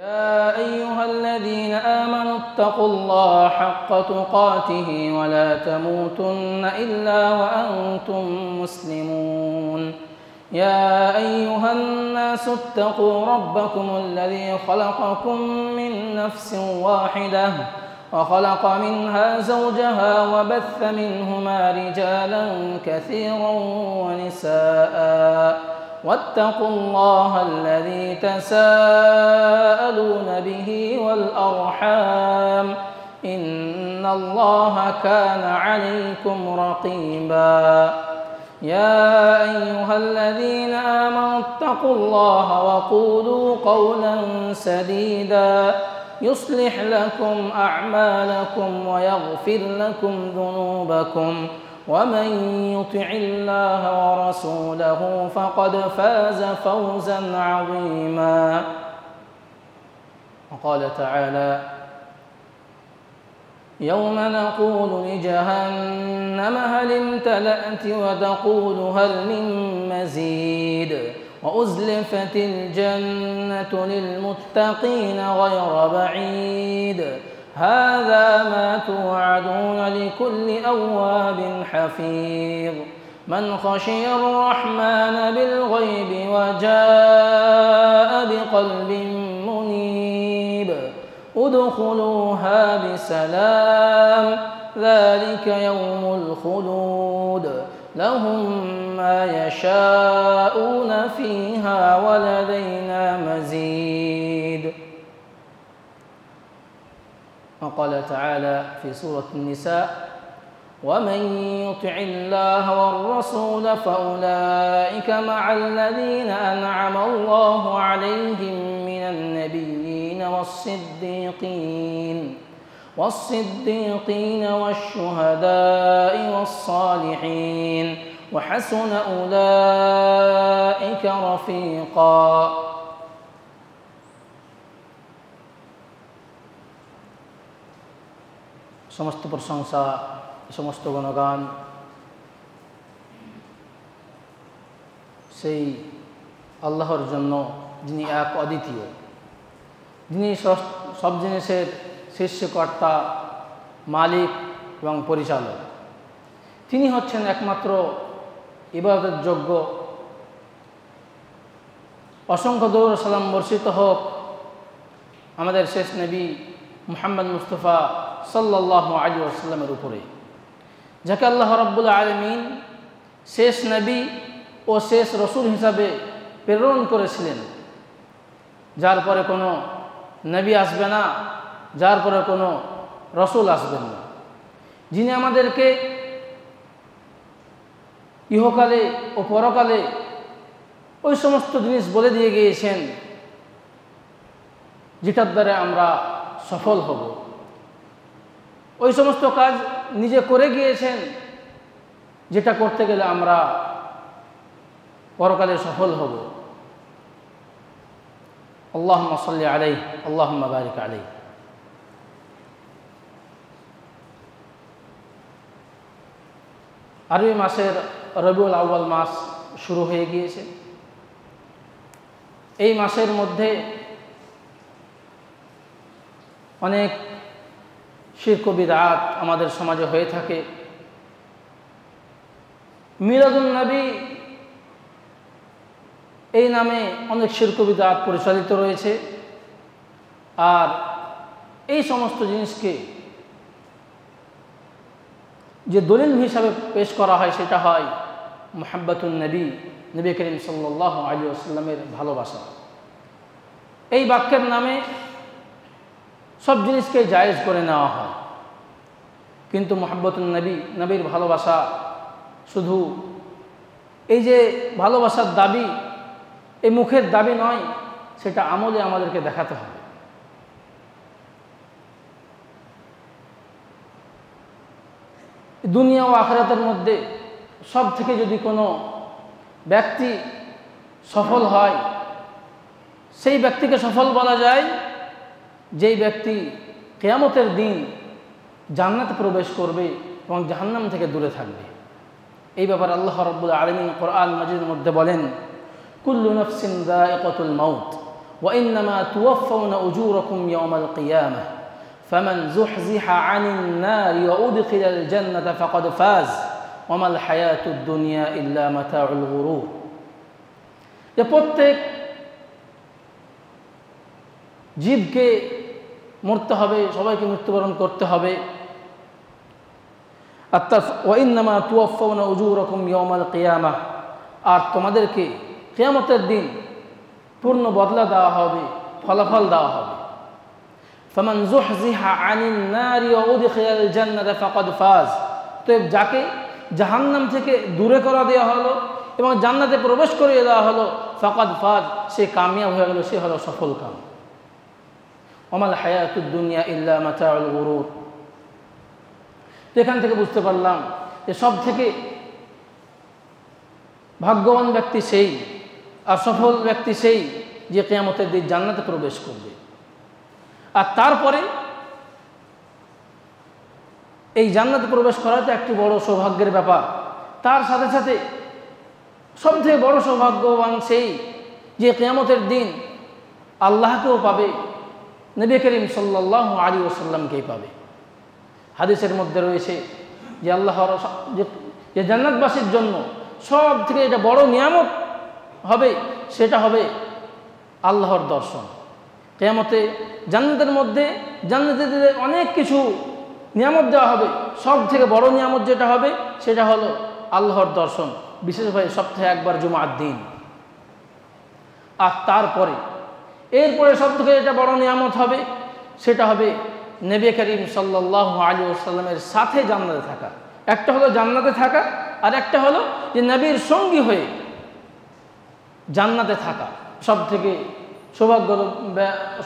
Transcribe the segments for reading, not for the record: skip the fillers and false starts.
يا أيها الذين آمنوا اتقوا الله حق تقاته ولا تموتن إلا وأنتم مسلمون يا أيها الناس اتقوا ربكم الذي خلقكم من نفس واحدة وخلق منها زوجها وبث منهما رجالا كثيرا ونساء واتقوا الله الذي تساءلون به والأرحام إن الله كان عليكم رقيبا يا أيها الذين آمنوا اتقوا الله وقولوا قولا سديدا يصلح لكم أعمالكم ويغفر لكم ذنوبكم ومن يطع الله ورسوله فقد فاز فوزا عظيما وقال تعالى يوم نقول لجهنم هل امتلأت وتقول هل من مزيد وأزلفت الجنة للمتقين غير بعيد هذا ما توعدون لكل أواب حفيظ من خشي الرحمن بالغيب وجاء بقلب منيب ادخلوها بسلام ذلك يوم الخلود لهم ما يشاءون فيها ولدينا مزيد وقال تعالى في سورة النساء ومن يطع الله والرسول فأولئك مع الذين أنعم الله عليهم من النبيين والصديقين والشهداء والصالحين وحسن أولئك رفيقا সমস্ত প্রশংসা সমস্ত গুণগান সেই আল্লাহর জন্য যিনি এক অদ্বিতীয়, যিনি সব জিনিসের সৃষ্টিকর্তা, মালিক এবং পরিচালক। তিনি হচ্ছেন একমাত্র ইবাদতযোগ্য। অসংখ্য দরুদ ও সালাম বর্ষিত হোক আমাদের শেষ নবী মুহাম্মদ মুস্তাফা সাল্লাল্লাহু আলাইহি ওয়াসাল্লামের উপরে, যাকে আল্লাহ রাব্বুল আলামিন শেষ নবী ও শেষ রসুল হিসাবে প্রেরণ করেছিলেন, যার পরে কোনো নবী আসবে না, যার পরে কোনো রসুল আসবেন না, যিনি আমাদেরকে ইহকালে ও পরকালে ওই সমস্ত জিনিস বলে দিয়ে গিয়েছেন যেটার দ্বারা আমরা সফল হব। ওই সমস্ত কাজ নিজে করে গিয়েছেন যেটা করতে গেলে আমরা পরকালে সফল হব। আল্লাহুম্মা সাল্লি আলাইহি আল্লাহুম্মা বারিক আলাইহি। আরবি মাসের রবিউল আউয়াল মাস শুরু হয়ে গিয়েছে। এই মাসের মধ্যে অনেক শিরক ও বিদআত আমাদের সমাজে হয়ে থাকে। মিলাদুন নবী এই নামে অনেক শিরক ও বিদআত পরিচালিত রয়েছে। আর এই সমস্ত জিনিসকে যে দলিল হিসাবে পেশ করা হয় সেটা হয় মুহাব্বাতুন নবী, নবী করিম সাল্লাল্লাহু আলাইহি ওয়াসাল্লামের ভালোবাসা। এই বাক্যের নামে সব জিনিসকে জায়েজ করে নেওয়া হয়, কিন্তু মুহাব্বাতুন নবী, নবীর ভালোবাসা শুধু এই যে ভালোবাসার দাবি, এই মুখের দাবি নয়, সেটা আমলে আমাদেরকে দেখাতে হবে। দুনিয়া ও আখিরাতের মধ্যে সব থেকে যদি কোনো ব্যক্তি সফল হয়, সেই ব্যক্তিকে সফল বলা যায় যেই ব্যক্তি কিয়ামতের দিন জান্নাতে প্রবেশ করবে এবং জাহান্নাম থেকে দূরে থাকবে। এই ব্যাপারে আল্লাহ রাব্বুল আলামিন কোরআন মাজিদের মধ্যে বলেন, কুল্লু নাফসিন যায়িকাতুল মাউত وإنما توفون أجوركم يوم القيامة فمن زحزح عن النار وأدخل الجنة فقد فاز وما الحياة الدنيا إلا متاع الغرور। যে প্রত্যেক জীবকে মরতে হবে, সবাইকে মৃত্যুবরণ করতে হবে। ওয়াইন্নামা তুওয়াফাউনা উজুরাকুম ইয়াউমাল কিয়ামাহ, আর তোমাদেরকে কিয়ামতের দিন পূর্ণ বদলা দেওয়া হবে, ফলাফল দেওয়া হবে। ফামান যুহযিহা আনিন নারি ওয়া উদখিলাল জান্নাতা ফাকাদ ফাজ, তো যাকে জাহান্নাম থেকে দূরে করা দেওয়া হলো এবং জান্নাতে প্রবেশ করিয়ে দেওয়া হলো, ফাকাদ ফাজ, সে কামিয়াব হয়ে গেল, সে হলো সফল কাম। ওমাল হায়াতুদ দুনিয়া ইল্লা মাতাউল গুরুর। তো এখান থেকে বুঝতে পারলাম যে সব থেকে ভাগ্যবান ব্যক্তি সেই আর সফল ব্যক্তি সেই যে কিয়ামতের দিন জান্নাতে প্রবেশ করবে। আর তারপরে এই জান্নাতে প্রবেশ করাটা একটি বড় সৌভাগ্যের ব্যাপার। তার সাথে সাথে সবথেকে বড় সৌভাগ্যবান সেই যে কিয়ামতের দিন আল্লাহকেও পাবে, নবী করিম সাল্লাল্লাহু আলাইহি ওয়াসাল্লামকেই পাবে। হাদিসের মধ্যে রয়েছে যে আল্লাহর যে জান্নাতবাসীর জন্য সব থেকে এটা বড় নিয়ামত হবে, সেটা হবে আল্লাহর দর্শন। কিয়ামতে জান্নাতের মধ্যে জান্নাতীদের অনেক কিছু নিয়ামত দেওয়া হবে, সব থেকে বড় নিয়ামত যেটা হবে সেটা হলো আল্লাহর দর্শন, বিশেষভাবে সপ্তাহে একবার জুমার দিন। আর তারপরে এরপরে সব থেকে এটা বড় নিয়ামত হবে, সেটা হবে নবী করিম সাল্লাল্লাহু আলাইহি ওয়াসাল্লামের সাথে জান্নাতে থাকা। একটা হলো জান্নাতে থাকা, আর একটা হলো যে নবীর সঙ্গী হয়ে জান্নাতে থাকা। সব থেকে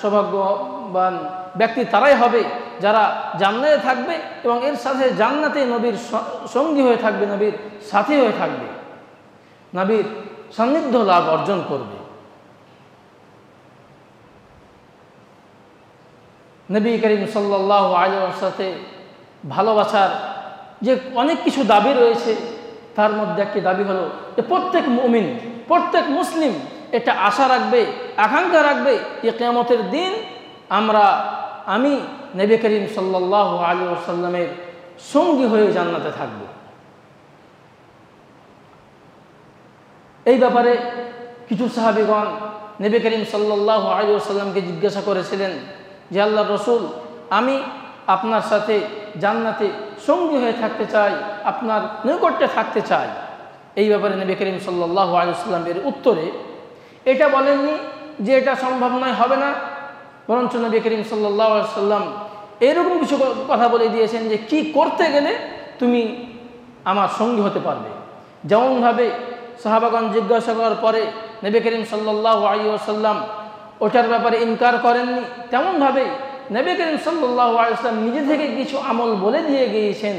সৌভাগ্যবান ব্যক্তি তারাই হবে যারা জান্নাতে থাকবে এবং এর সাথে জান্নাতে নবীর সঙ্গী হয়ে থাকবে, নবীর সাথী হয়ে থাকবে, নবীর সান্নিধ্য লাভ অর্জন করবে। নবী করিম সাল্লাল্লাহু আলাইহি ওয়াসাল্লামের ভালোবাসার যে অনেক কিছু দাবি রয়েছে, তার মধ্যে একটি দাবি হলো যে প্রত্যেক মুমিন, প্রত্যেক মুসলিম এটা আশা রাখবে, আকাঙ্ক্ষা রাখবে যে কিয়ামতের দিন আমি নবী করিম সাল্লাল্লাহু আলাইহি ওয়াসাল্লামের সঙ্গী হয়ে জান্নাতে থাকব। এই ব্যাপারে কিছু সাহাবীগণ নবী করিম সাল্লাল্লাহু আলাইহি ওয়াসাল্লামকে জিজ্ঞাসা করেছিলেন যে আল্লাহর রাসূল, আমি আপনার সাথে জান্নাতে সঙ্গী হয়ে থাকতে চাই, আপনার নৈকট্যে থাকতে চাই। এই ব্যাপারে নবী করিম সাল্লাল্লাহু আলাইহি ওয়াসাল্লাম এর উত্তরে এটা বলেননি যে এটা সম্ভব নয়, হবে না, বরঞ্চ নবী করিম সাল্লাল্লাহু আলাইহি ওয়াসাল্লাম এরকম কিছু কথা বলে দিয়েছেন যে কি করতে গেলে তুমি আমার সঙ্গী হতে পারবে। যেমনভাবে সাহাবাগণ জিজ্ঞাসা করার পরে নবী করিম সাল্লাল্লাহু আলাইহি ওয়াসাল্লাম ওটার ব্যাপারে ইনকার করেননি, তেমনভাবে নবী করিম সাল্লাল্লাহু আলাইহি ওয়াসাল্লাম নিজে থেকে কিছু আমল বলে দিয়ে গিয়েছেন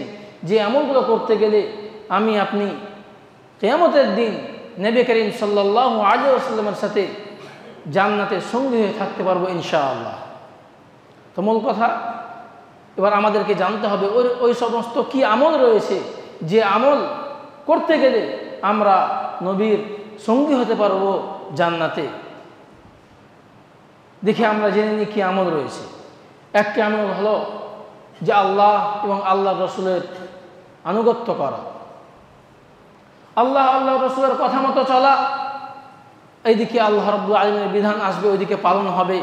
যে আমলগুলো করতে গেলে আপনি কিয়ামতের দিন নবী করিম সাল্লাল্লাহু আলাইহি ওয়াসাল্লামের সাথে জান্নাতের সঙ্গী হয়ে থাকতে পারবো ইনশাআল্লাহ। তো মূল কথা, এবার আমাদেরকে জানতে হবে ওই সমস্ত কি আমল রয়েছে যে আমল করতে গেলে আমরা নবীর সঙ্গী হতে পারবো জান্নাতে। দেখে আমরা জেনে নিই কি আমল রয়েছে। একটি আমল হলো যে আল্লাহ এবং আল্লাহর রাসূলের আনুগত্য করা, আল্লাহ রাসূলের কথা মতো চলা। এইদিকে আল্লাহ রাব্বুল আলামিনের বিধান আসবে, ওইদিকে পালন হবে।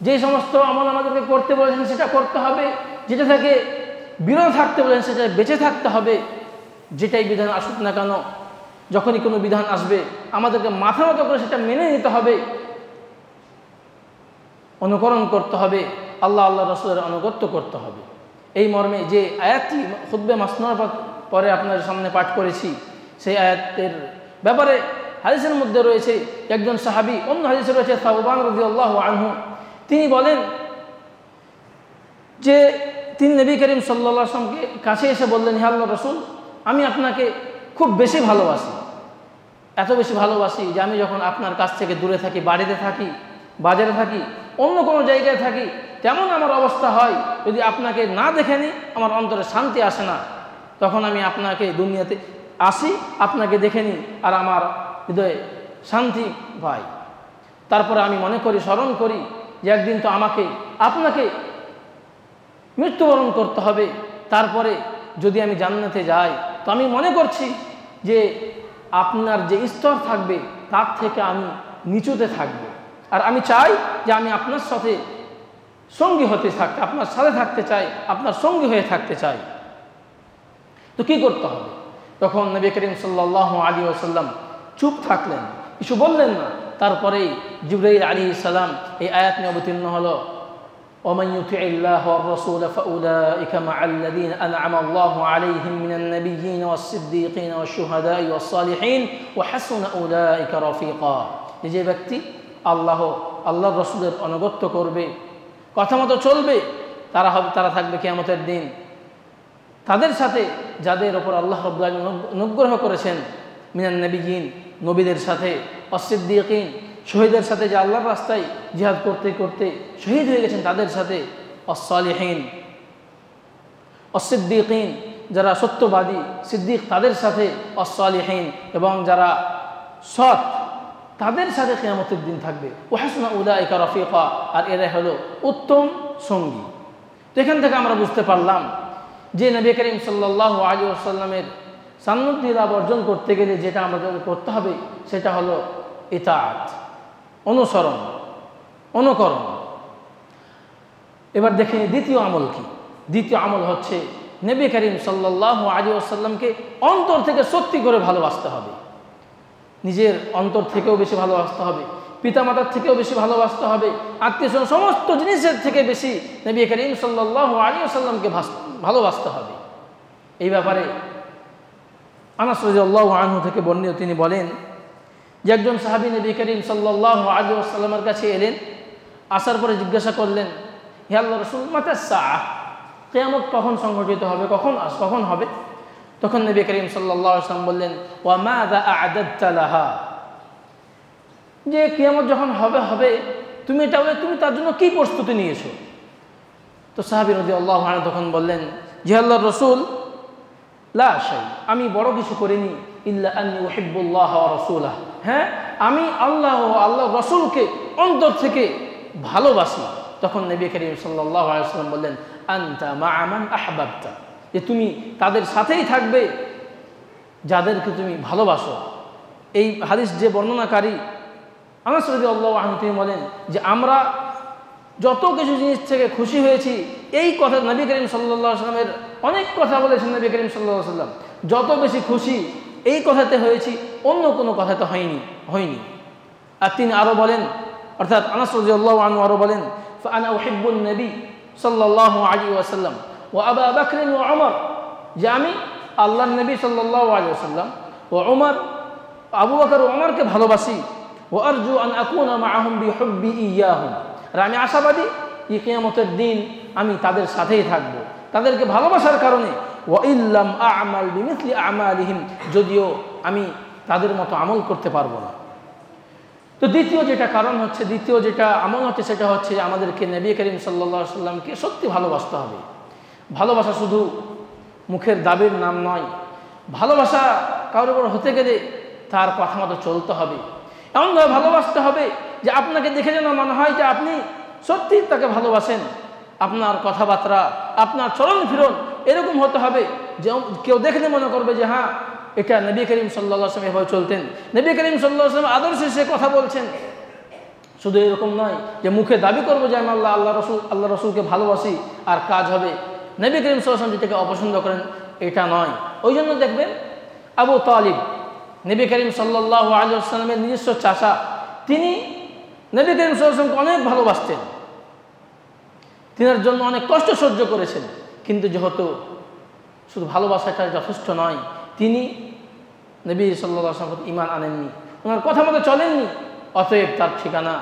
যে সমস্ত আমল আমাদেরকে করতে বলেছেন সেটা করতে হবে, যেটা থেকে বিরত থাকতে বলেছেন সেটা বেঁচে থাকতে হবে। যেটাই বিধান আসুক না কেন, যখনই কোনো বিধান আসবে আমাদেরকে মাথা মতো করে সেটা মেনে নিতে হবে, অনুকরণ করতে হবে, আল্লাহ রাসূলের আনুগত্য করতে হবে। এই মর্মে যে আয়াতটি খুতবে মাসনুর পরে আপনাদের সামনে পাঠ করেছি, সেই আয়াতের ব্যাপারে হাদিসের মধ্যে রয়েছে একজন সাহাবী, অন্য হাদিসে রয়েছে সাওবান রাদিয়াল্লাহু আনহু, তিনি বলেন যে তিনি নবী করিম সাল্লাল্লাহু আলাইহি ওয়াসাল্লামকে কাছে এসে বললেন, হে আল্লাহর রাসূল, আমি আপনাকে খুব বেশি ভালোবাসি, এত বেশি ভালোবাসি যে আমি যখন আপনার কাছ থেকে দূরে থাকি, বাড়িতে থাকি, বাজারে থাকি, অন্য কোনো জায়গায় থাকি, তেমন আমার অবস্থা হয় যদি আপনাকে না দেখে নিই আমার অন্তরে শান্তি আসে না। তখন আমি আপনাকে দুনিয়াতে আসি, আপনাকে দেখে নিই আর আমার হৃদয়ে শান্তি পাই। তারপরে আমি মনে করি, স্মরণ করি যে একদিন তো আমাকে আপনাকে মৃত্যুবরণ করতে হবে, তারপরে যদি আমি জান্নাতে যাই তো আমি মনে করছি যে আপনার যে স্তর থাকবে তার থেকে আমি নিচুতে থাকব। আর আমি চাই যে আমি আপনার সাথে সঙ্গী আপনার সাথে থাকতে চাই, আপনার সঙ্গী হয়ে থাকতে চাই। তো কি করতে হবে? তখন নবী করিম সাল্লাল্লাহু আলাইহি ওয়াসাল্লাম চুপ থাকলেন, কিছু বললেন না। তারপরেই জিবরাইল আলাইহিস সালাম এই আয়াত নিয়ে অবতীর্ণ হলো, ومن يطع الله والرسول فأولئك مع الذين أنعم الله عليهم من النبيين والصديقين والشهداء والصالحين وحسن أولئك رفيقا। যে ব্যক্তি আল্লাহর রাসূলের অনুগত্য করবে, কথা মতো চলবে, তারা থাকবে কিয়ামতের দিন তাদের সাথে যাদের উপর আল্লাহ রাব্বুল আলামিন অনুগ্রহ করেছেন, মিনান নবিয়্যিন নবীদের সাথে, ওয়াস-সিদ্দীকিন শহীদের সাথে, যে আল্লাহর রাস্তায় জিহাদ করতে করতে শহীদ হয়ে গেছেন তাদের সাথে, ওয়াস-সালিহিন ওয়াস-সিদ্দীকিন যারা সত্যবাদী সিদ্দিক তাদের সাথে, ওয়াস-সালিহিন এবং যারা সৎ তাদের সাথে কিয়ামতের দিন থাকবে। ওয়া হাসুনা উলাইকা রাফিকা, আর এরা হলো উত্তম সঙ্গী। তো এখান থেকে আমরা বুঝতে পারলাম যে নবী করিম সাল্লাল্লাহু আলাইহি ওয়াসাল্লামের সান্নিধ্য লাভ অর্জন করতে গেলে যেটা আমাদের করতে হবে সেটা হলো ইতাআত, অনুকরণ। এবার দেখে দ্বিতীয় আমল কি? দ্বিতীয় আমল হচ্ছে নবী করিম সাল্লাল্লাহু আলাইহি ওয়াসাল্লামকে অন্তর থেকে সত্যি করে ভালোবাসতে হবে। নিজের অন্তর থেকেও বেশি ভালোবাসতে হবে, পিতামাতার থেকেও বেশি ভালোবাসতে হবে, আত্মীয়স্বজন সমস্ত জিনিসের থেকে বেশি নবী করিম সাল্লাল্লাহু আলাইহি ওয়াসাল্লামকে ভালোবাসতে হবে। এই ব্যাপারে আনাস রাদিয়াল্লাহু আনহু থেকে বর্ণিত, তিনি বলেন যে একজন সাহাবী নবী করিম সাল্লাল্লাহু আলাইহি ওয়াসাল্লামের কাছে এলেন, আসার পরে জিজ্ঞাসা করলেন, হে আল্লাহর রাসূল, মাতাস সাআহ, কিয়ামত কখন সংঘটিত হবে, কখন হবে? তখন নবী করিম সাল্লাল্লাহু আলাইহি ওয়াসাল্লাম বললেন, ওয়া মাযা আ'দাদতা লাহা, যে কিয়ামত যখন হবে তুমি তার জন্য কি প্রস্তুতি নিয়েছো? তো সাহাবী রাদিয়াল্লাহু আনহু তখন বললেন, হে আল্লাহর রাসূল, লা শাই, আমি বড় কিছু করিনি, ইল্লা আন্নী উহিব্বুল্লাহ ওয়া রাসূলাহ, হ্যাঁ আমি আল্লাহ ও আল্লাহর রাসূলকে অন্তর থেকে ভালোবাসি। তখন নবী করিম সাল্লাল্লাহু আলাইহি ওয়াসাল্লাম বললেন, আনতা মা'a মান আহবাবতা, যে তুমি তাদের সাথেই থাকবে যাদেরকে তুমি ভালোবাসো। এই হাদিস যে বর্ণনাকারী আনাস রাদিয়াল্লাহু আনহু তিনি বলেন যে আমরা যত কিছু জিনিস থেকে খুশি হয়েছি, এই কথা নবী করিম সাল্লাল্লাহু আলাইহি ওয়াসাল্লামের অনেক কথা বলেছেন নবী করিম সাল্লাল্লাহু আলাইহি ওয়াসাল্লাম, যত বেশি খুশি এই কথাতে হয়েছি, অন্য কোনো কথাতে হয়নি। আর তিনি আরও বলেন, অর্থাৎ আনাস রাদিয়াল্লাহু আনহু আরও বলেন, ফাআনা উহিব্বুন নবী সাল্লাল্লাহু আলাইহি ওয়াসাল্লাম ওয়া আবু বকর ওয়া উমর, যে আমি আল্লাহর নবী সাল্লাল্লাহু আলাইহি ওয়াসাল্লাম ও উমর, আবু বকর ও উমরকে ভালোবাসি, ওয়া আরজু আন আকুনা মাআহুম বিহুব্বি ইয়াহুম, আর আমি আশাবাদী যে কিয়ামতের দিন আমি তাদের সাথেই থাকব তাদেরকে ভালোবাসার কারণে। ওয়া ইল্লাম আ'মাল বিমিসলি আ'মালিহিম, যদিও আমি তাদের মতো আমল করতে পারবো না। তো দ্বিতীয় যেটা আমল হচ্ছে সেটা হচ্ছে আমাদেরকে নবী করিম সাল্লাল্লাহু আলাইহি ওয়াসাল্লামকে সত্যি ভালোবাসতে হবে। ভালোবাসা শুধু মুখের দাবির নাম নয়, ভালোবাসা কারোর উপর হতে গেলে তার কথা মতো চলতে হবে, এমনভাবে ভালোবাসতে হবে যে আপনাকে দেখে যেন মনে হয় যে আপনি সত্যি তাকে ভালোবাসেন। আপনার কথাবার্তা, আপনার চলন ফিরন এরকম হতে হবে যে কেউ দেখলে মনে করবে যে হ্যাঁ, এটা নবী করিম সাল্লাল্লাহু আলাইহি ওয়াসাল্লাম এভাবে চলতেন, নবী করিম সাল্লাল্লাহু আলাইহি ওয়াসাল্লাম আদর্শে সে কথা বলছেন। শুধু এরকম নয় যে মুখে দাবি করবো যে আমি আল্লাহ রসুলকে ভালোবাসি, আর কাজ হবে নবী করিম সাল্লাল্লাহু আলাইহি ওয়াসাল্লাম যেটাকে অপছন্দ করেন, এটা নয়। ওই জন্য দেখবেন আবু তালিব, নবী করিম সাল্লাল্লাহু আলাইহি ওয়াসাল্লামের নিজস্ব চাচা, তিনি নবী করিম সাল্লাল্লাহু আলাইহি ওয়াসাল্লামকে অনেক ভালোবাসতেন, তিনার জন্য অনেক কষ্ট সহ্য করেছেন। কিন্তু যেহেতু শুধু ভালোবাসাটা যথেষ্ট নয়, তিনি নবী সাল্লাল্লাহু আলাইহি ওয়াসাল্লাম ঈমান আনেননি, ওনার কথা মতো চলেননি, অতএব তার ঠিকানা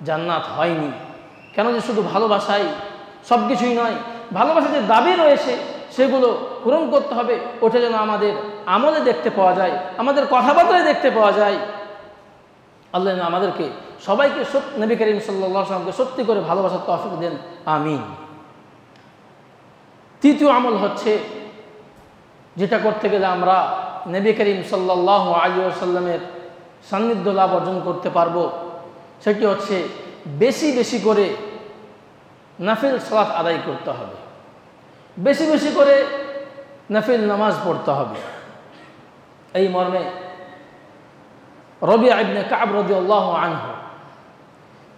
জান্নাত হয়নি। কেন? যে শুধু ভালোবাসাই সব কিছুই নয়, ভালোবাসার যে দাবি রয়েছে সেগুলো পূরণ করতে হবে। ওটা যেন আমাদের আমলে দেখতে পাওয়া যায়, আমাদের কথাবার্তায় দেখতে পাওয়া যায়। আল্লাহ যেন আমাদেরকে সবাইকে নবী করিম সাল্লাল্লাহু আলাইহি ওয়াসাল্লামকে সত্যি করে ভালোবাসার তৌফিক দেন, আমিন। তৃতীয় আমল হচ্ছে যেটা করতে গেলে আমরা নবী করিম সাল্লাল্লাহু আলাইহি ওয়াসাল্লামের সান্নিধ্য লাভ অর্জন করতে পারবো, সেটি হচ্ছে বেশি বেশি করে নাফিল সালাত আদায় করতে হবে, বেশি বেশি করে নাফিল নামাজ পড়তে হবে। এই মর্মে রবিআ ইবনে কাব রাদিয়াল্লাহু আনহু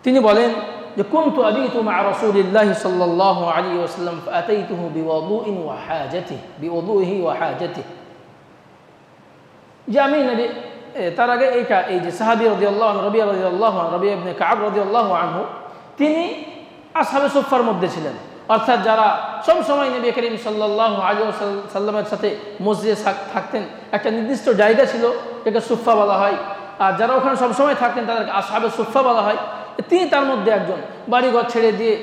তিনি বলেন যে কুনতু আবিতু মা রাসূলিল্লাহি সাল্লাল্লাহু আলাইহি ওয়াসাল্লাম ফাআতাইতুহু বিওয়াদুইন ওয়া হাজাতিহি বিওয়াদুইহি ওয়া হাজাতিহি, যে আমি নবী তার আগে এই যে সাহাবী রাদিয়াল্লাহু আনহু রবিআ রাদিয়াল্লাহু আনহু রবিআ ইবনে কাব রাদিয়াল্লাহু আনহু তিনি আসহাবে সুফফার মধ্যে ছিলেন, অর্থাৎ যারা সব সময় নবী করিম সাল্লাল্লাহু আলাইহি ওয়াসাল্লামের সাথে মসজিদে থাকতেন। একটা নির্দিষ্ট জায়গা ছিল যেটা সুফফা বলা হয়, আর যারা ওখানে সবসময় থাকতেন তাদেরকে আসহাবে সুফফা বলা হয়। তিনি তার মধ্যে একজন। বাড়িঘর ছেড়ে দিয়ে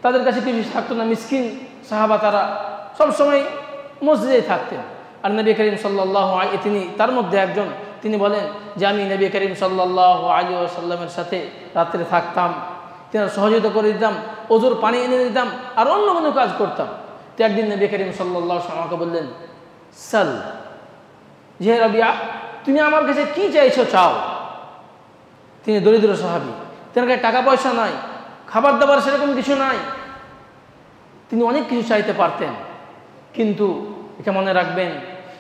তাদের কাছে কিছু থাকতো না, মিসকিন সাহাবা, তারা সবসময় মসজিদেই থাকতেন। আর নবী করিম সাল্লাল্লাহু আলাইহি তিনি তার মধ্যে একজন। তিনি বলেন যে আমি নবী করিম সাল্লাল্লাহু আলাইহি ওয়াসাল্লামের সাথে রাত্রে থাকতাম, তেনার সহযোগিতা করে দিতাম, ওজোর পানি এনে দিতাম, আর অন্য কোনো কাজ করতাম। তো একদিন নবী করিম সাল্লাল্লাহু আলাইহি ওয়াসাল্লাম আমাকে বললেন, সাল, যে রবিআ তুমি আমার কাছে কি চাইছো চাও। তিনি দরিদ্র সাহাবী, তেনার কাছে টাকা পয়সা নাই, খাবার দাবার সেরকম কিছু নাই, তিনি অনেক কিছু চাইতে পারতেন। কিন্তু এটা মনে রাখবেন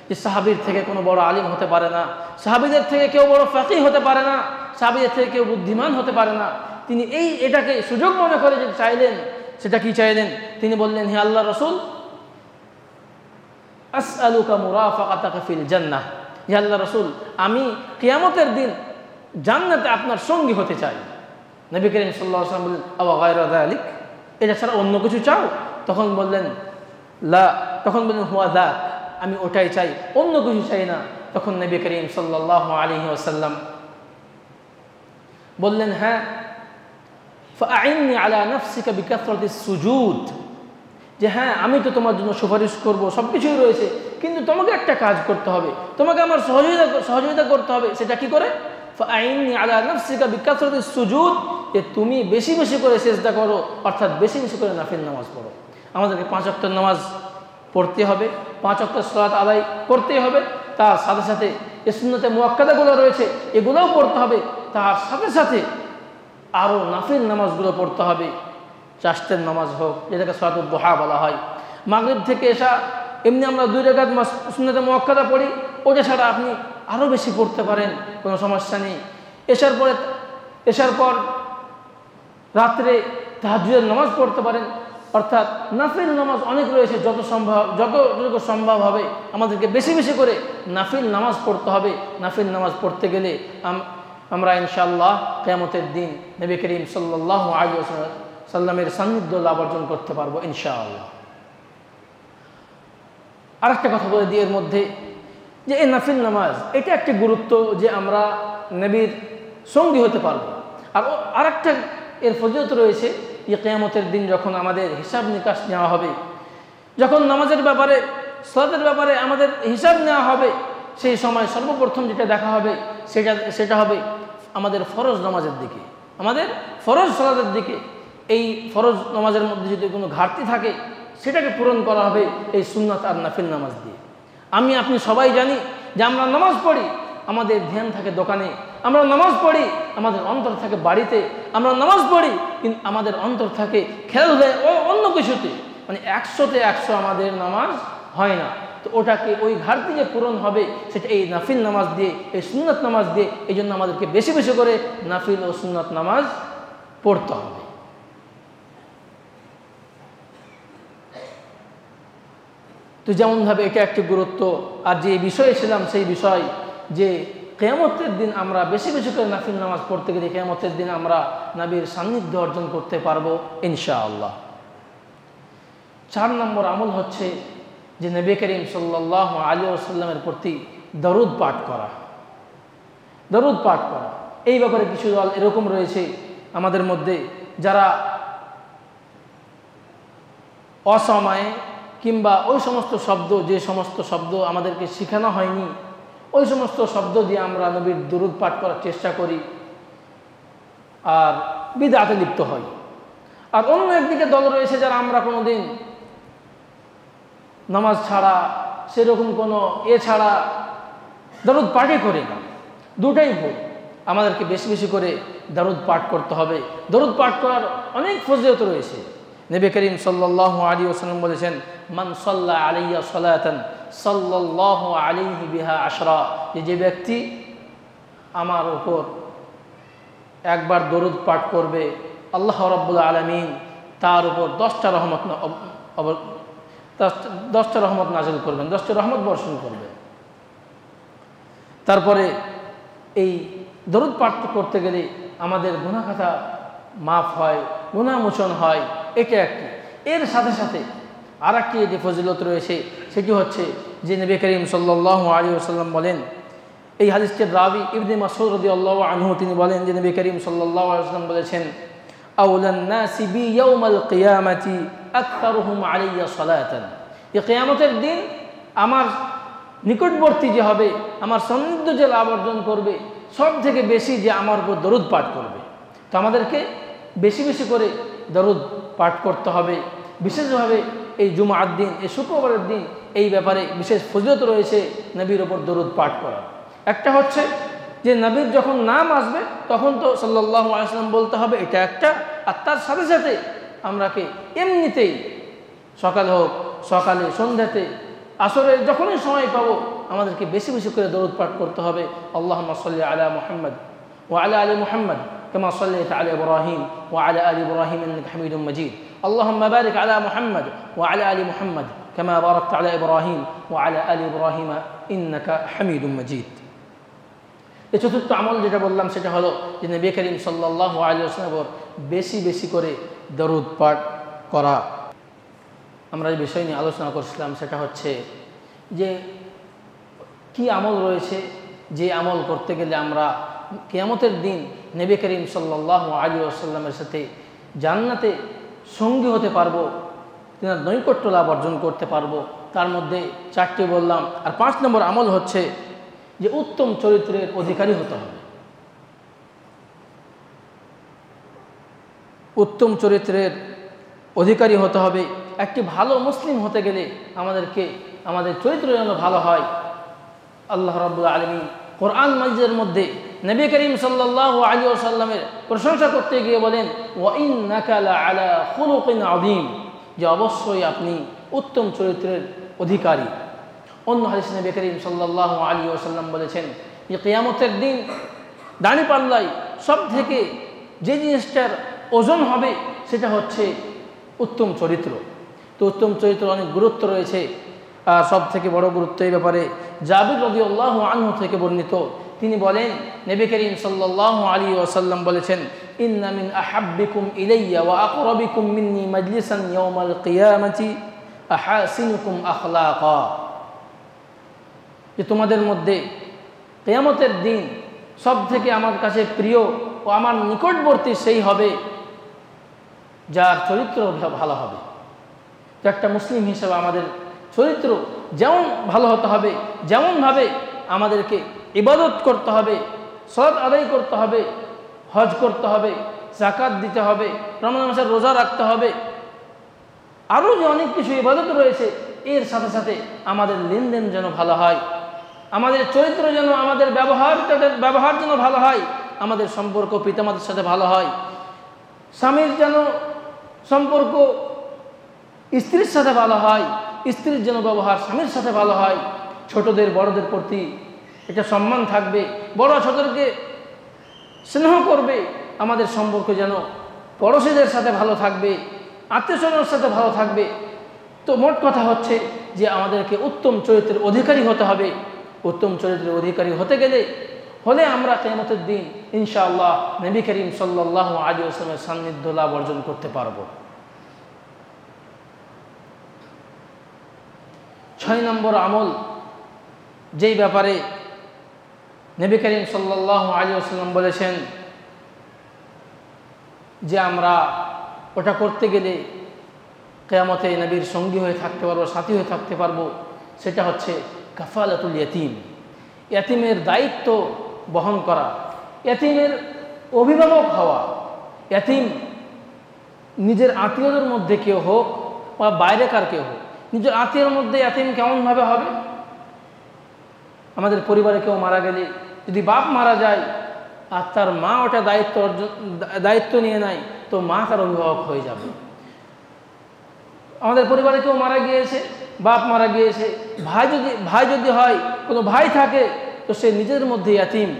যে সাহাবীর থেকে কোনো বড় আলিম হতে পারে না, সাহাবীদের থেকে কেউ বড় ফাকিহ হতে পারে না, সাহাবীদের থেকে কেউ বুদ্ধিমান হতে পারে না। তিনি এটাকে সুযোগ মনে করে যে চাইলেন। সেটা কি চাইলেন? তিনি বললেন, হে আল্লাহ রাসূল, আসআলুকা মুরাফাকাতাকা ফিল জান্নাহ, হে আল্লাহ রাসূল, আমি কিয়ামতের দিন জান্নাতে আপনার সঙ্গী হতে চাই। নবী করিম সাল্লাল্লাহু আলাইহি ওয়াসাল্লাম বললেন, আওয়া গায়রা যালিক, এটা ছাড়া অন্য কিছু চাও? তখন বললেন লা, তখন বললেন হুয়া যাক, আমি ওটাই চাই, অন্য কিছু চাই না। তখন নবী করিম সাল্লাল্লাহু আলাইহি ওয়াসাল্লাম বললেন, হ্যাঁ, ফাআইননি আলা নাফসিকা বিকাসরাতিস সুজুদ, যে হ্যাঁ আমি তো তোমার জন্য সুপারিশ করব, সব কিছুই রয়েছে, কিন্তু তোমাকে একটা কাজ করতে হবে, তোমাকে আমার সহযোগিতা করতে হবে। সেটা কি করে? ফাআইননি আলা নাফসিকা বিকাসরাতিস সুজুদ, যে তুমি বেশি বেশি করে সিজদা করো, অর্থাৎ বেশি বেশি করে নাফিল নামাজ পড়ো। আমাদেরকে 5 ওয়াক্ত নামাজ পড়তে হবে, 5 ওয়াক্ত সালাত আদায় করতেই হবে, তার সাথে সাথে সুন্নতে মুআক্কাদাগুলো রয়েছে এগুলোও পড়তে হবে, তার সাথে সাথে আরও নাফিল নামাজগুলো পড়তে হবে। চাষতের নামাজ হোক, যেটাকে সালাতুদ দুহা বলা হয়, মাগরিব থেকে এশা এমনি আমরা 2 রাকাত সুন্নতে মুআক্কাদা পড়ি, ওটা ছাড়া আপনি আরও বেশি পড়তে পারেন, কোনো সমস্যা নেই। এশার পর রাত্রে তাহাজ্জুদের নামাজ পড়তে পারেন। অর্থাৎ নাফিল নামাজ অনেক রয়েছে, যতটুকু সম্ভব হবে আমাদেরকে বেশি বেশি করে নাফিল নামাজ পড়তে হবে। নাফিল নামাজ পড়তে গেলে আমরা ইনশাআল্লাহ কিয়ামতের দিন নবী করিম সাল্লাল্লাহু আলাইহি ওয়াসাল্লামের সান্নিধ্য লাভ অর্জন করতে পারবো ইনশাআল্লাহ। আরেকটা কথা বলে দিই এর মধ্যে, যে এই নাফিল নামাজ এটা একটি গুরুত্ব, যে আমরা নবীর সঙ্গী হতে পারবো। আর আরেকটা এর ফজিলত রয়েছে, যে কিয়ামতের দিন যখন আমাদের হিসাব নিকাশ নেওয়া হবে, যখন নামাজের ব্যাপারে সালাতের ব্যাপারে আমাদের হিসাব নেওয়া হবে, সেই সময় সর্বপ্রথম যেটা দেখা হবে সেটা হবে আমাদের ফরজ নামাজের দিকে, আমাদের ফরজ সালাতের দিকে। এই ফরজ নামাজের মধ্যে যদি কোনো ঘাটতি থাকে সেটাকে পূরণ করা হবে এই সুন্নাত আর নাফিল নামাজ দিয়ে। আমি আপনি সবাই জানি যে আমরা নামাজ পড়ি, আমাদের ধ্যান থাকে দোকানে, আমরা নামাজ পড়ি, আমাদের অন্তর থাকে বাড়িতে, আমরা নামাজ পড়ি কিন্তু আমাদের অন্তর থাকে খেলাধুলায় ও অন্য কিছুতে, মানে 100-তে 100 আমাদের নামাজ হয় না। তো ওটাকে ওই ঘাটতি যে পূরণ হবে সেটা এই নাফিল নামাজ দিয়ে, এই সুন্নাত নামাজ দিয়ে। এই জন্য আমাদেরকে বেশি বেশি করে নাফিল ও সুন্নাত নামাজ পড়তে হবে। তো যেমনভাবে এটা একটি গুরুত্ব। আর যে বিষয়ে ছিলাম সেই বিষয়, যে কিয়ামতের দিন আমরা বেশি বেশি করে নাফিল নামাজ পড়তে গেলে কিয়ামতের দিন আমরা নবীর সান্নিধ্য অর্জন করতে পারবো ইনশাআল্লাহ। 4 নম্বর আমল হচ্ছে যে নবী করিম সাল্লাল্লাহু আলাইহি ওয়াসাল্লামের প্রতি দরুদ পাঠ করা। দরুদ পাঠ করা, এই ব্যাপারে কিছু দল এরকম রয়েছে আমাদের মধ্যে, যারা অসময়ে কিংবা ওই সমস্ত শব্দ, যে সমস্ত শব্দ আমাদেরকে শেখানো হয়নি, ওই সমস্ত শব্দ দিয়ে আমরা নবীর দরুদ পাঠ করার চেষ্টা করি আর বিদআতে লিপ্ত হই। আর অন্য একদিকে দল রয়েছে যারা আমরা কোনোদিন নামাজ ছাড়া, সেরকম কোনো ছাড়া দরুদ পাঠই করি না, দুটাই ভুল। আমাদেরকে বেশি বেশি করে দরুদ পাঠ করতে হবে। দরুদ পাঠ করার অনেক ফজিলত রয়েছে। নবী করিম সাল্লাল্লাহু আলাইহি ওয়াসাল্লাম বলেছেন, মান সাল্লা আলাইয়া সালাতান সাল্লাল্লাহু আলাইহি বিহা আশরা, যে ব্যক্তি আমার উপর একবার দরুদ পাঠ করবে, আল্লাহ রাব্বুল আলামিন তার উপর 10টা রহমত নাযিল করবেন, 10টা রহমত বর্ষণ করবেন। তারপরে এই দরুদ পাঠ করতে গেলে আমাদের গুনাহ খাতা মাফ হয়, গুনাহ মোচন হয়, এটা একটি। এর সাথে সাথে আর একটি যে ফজিলত রয়েছে সেটি হচ্ছে যে নবী করিম সাল্লাল্লাহু আলাইহি ওয়াসাল্লাম বলেন, এই হাদিসটির রাবি ইবনে মাসউদ রাদিয়াল্লাহু আনহু তিনি বলেন যে নবী করিম সাল্লাল্লাহু আলাইহি ওয়াসাল্লাম বলেছেন, আউলান নাসি বি ইয়াউমাল কিয়ামাতি আকতারুহুম আলাইয়া সালাতান, যে কিয়ামতের দিন আমার নিকটবর্তী যে হবে, আমার সান্নিধ্য যে লাভ অর্জন করবে, সব থেকে বেশি যে আমার উপর দরুদ পাঠ করবে। তো আমাদেরকে বেশি বেশি করে দরুদ পাঠ করতে হবে। বিশেষভাবে এই জুমার দিন, এই শুক্রবারের দিন এই ব্যাপারে বিশেষ ফজিলত রয়েছে নবীর ওপর দরুদ পাঠ করা। একটা হচ্ছে যে নবীর যখন নাম আসবে তখন তো সাল্লাল্লাহু আলাইহি ওয়াসাল্লাম বলতে হবে, এটা একটা। আর তার সাথে সাথে আমরাকে এমনিতেই সকাল হোক, সকালে, সন্ধ্যাতে, আসরে, যখনই সময় পাবো আমাদেরকে বেশি বেশি করে দরুদ পাঠ করতে হবে। আল্লাহুম্মা সাল্লি আলা মুহাম্মদ ওয়া আলা আলি মুহাম্মদ কামা সাল্লাইতা আলা ইব্রাহিম ওয়া আলা আলি ইব্রাহিম ইন্নাকা হামিদুম মাজিদ। আল্লাহুম্মা বারিক আলা মুহাম্মদ ওয়া আলা আলি মুহাম্মদ কামা বারাকতা আলা ইব্রাহিম ওয়া আলা আলি ইব্রাহিম ইন্নাকা হামিদুম মাজিদ। এই চতুর্থ আমল যেটা বললাম সেটা হলো যে নবী করিম সাল্লাল্লাহু আলাইহি ওয়াসাল্লাম বেশি বেশি করে দরুদ পাঠ করা। আমরা যে বিষয় নিয়ে আলোচনা করছিলাম সেটা হচ্ছে যে কি আমল রয়েছে যে আমল করতে গেলে আমরা কিয়ামতের দিন নবী করিম সাল্লাল্লাহু আলাইহি ওয়াসাল্লামের সাথে জান্নাতে সঙ্গী হতে পারবো, তিনার নৈকট্য লাভ অর্জন করতে পারবো। তার মধ্যে 4টি বললাম। আর 5 নম্বর আমল হচ্ছে যে উত্তম চরিত্রের অধিকারী হতে হবে। উত্তম চরিত্রের অধিকারী হতে হবে। একটি ভালো মুসলিম হতে গেলে আমাদেরকে আমাদের চরিত্র যেন ভালো হয়। আল্লাহ রাব্বুল আলামিন কোরআন মাজিদের মধ্যে নবী করিম সাল্লাল্লাহু আলাইহি ওয়াসাল্লামের প্রশংসা করতে গিয়ে বলেন, ওয়া ইন্নাকা লাআলা খুলুকিন আযীম, যে অবশ্যই আপনি উত্তম চরিত্রের অধিকারী। অন্য হাদিসে নবী করিম সাল্লাল্লাহু আলাইহি ওয়াসাল্লাম বলেছেন যে কিয়ামতের দিন দাঁড়িপাল্লায় সব থেকে যে জিনিসটার ওজন হবে সেটা হচ্ছে উত্তম চরিত্র। তো উত্তম চরিত্র অনেক গুরুত্ব রয়েছে। আর সব থেকে বড় গুরুত্ব এই ব্যাপারে জাবির রাদিয়াল্লাহু আনহু থেকে বর্ণিত, তিনি বলেন নবী করিম সাল্লাল্লাহু আলাইহি ওয়াসাল্লাম বলেছেন, ইন্না মিন আহাব্বিকুম ইলাইয়া ওয়া আকরাবিকুম মিন্নি মাজলিসান ইয়াউমাল কিয়ামাতি আহাসিনুকুম আখলাকা, যে তোমাদের মধ্যে কিয়ামতের দিন সব থেকে আমার কাছে প্রিয় ও আমার নিকটবর্তী সেই হবে যার চরিত্র ভালো হবে। তো একটা মুসলিম হিসেবে আমাদের চরিত্র যেমন ভালো হতে হবে, যেমনভাবে আমাদেরকে ইবাদত করতে হবে, সালাত আদায় করতে হবে, হজ করতে হবে, যাকাত দিতে হবে, রমজান মাসের রোজা রাখতে হবে, আরও যে অনেক কিছু ইবাদত রয়েছে, এর সাথে সাথে আমাদের লেনদেন যেন ভালো হয়, আমাদের চরিত্র যেন, আমাদের ব্যবহার যেন ভালো হয়, আমাদের সম্পর্ক পিতামাতার সাথে ভালো হয়, স্বামীর যেন সম্পর্ক স্ত্রীর সাথে ভালো হয়, স্ত্রীর যেন ব্যবহার স্বামীর সাথে ভালো হয়, ছোটদের বড়দের প্রতি এটা সম্মান থাকবে, বড় ছোটদেরকে স্নেহ করবে, আমাদের সম্পর্ক যেন পড়োশীদের সাথে ভালো থাকবে, আত্মীয়স্বজনের সাথে ভালো থাকবে। তো মোট কথা হচ্ছে যে আমাদেরকে উত্তম চরিত্রের অধিকারী হতে হবে। উত্তম চরিত্রের অধিকারী হলে আমরা কিয়ামতের দিন ইনশাআল্লাহ নবী করিম সাল্লাল্লাহু আলাইহি ওয়াসাল্লামের সান্নিধ্য লাভ অর্জন করতে পারব। 6 নম্বর আমল যেই ব্যাপারে নবী করিম সাল্লাল্লাহু আলাইহি ওয়াসাল্লাম বলেছেন যে আমরা ওটা করতে গেলে কিয়ামতে নবীর সঙ্গী হয়ে থাকতে পারবো, সাথী হয়ে থাকতে পারবো, সেটা হচ্ছে কাফালাতুল ইয়াতিম, ইয়াতিমের দায়িত্ব বহন করা, ইয়াতিমের অভিভাবক হওয়া। ইয়াতিম নিজের আত্মীয়দের মধ্যে কেউ হোক বা বাইরেকার কেউ হোক, নিজের আত্মীয়ের মধ্যে ইয়াতিম কেমনভাবে হবে? আমাদের পরিবারে কেউ মারা গেলে, যদি বাপ মারা যায় আর তার মা ওটা দায়িত্ব নিয়ে নেয়, তো মা তার অভিভাবক হয়ে যাবে। আমাদের পরিবারে কেউ মারা গিয়েছে, বাপ মারা গিয়েছে, ভাই যদি হয়, কোনো ভাই থাকে, তো সে নিজের মধ্যে ইয়াতিম।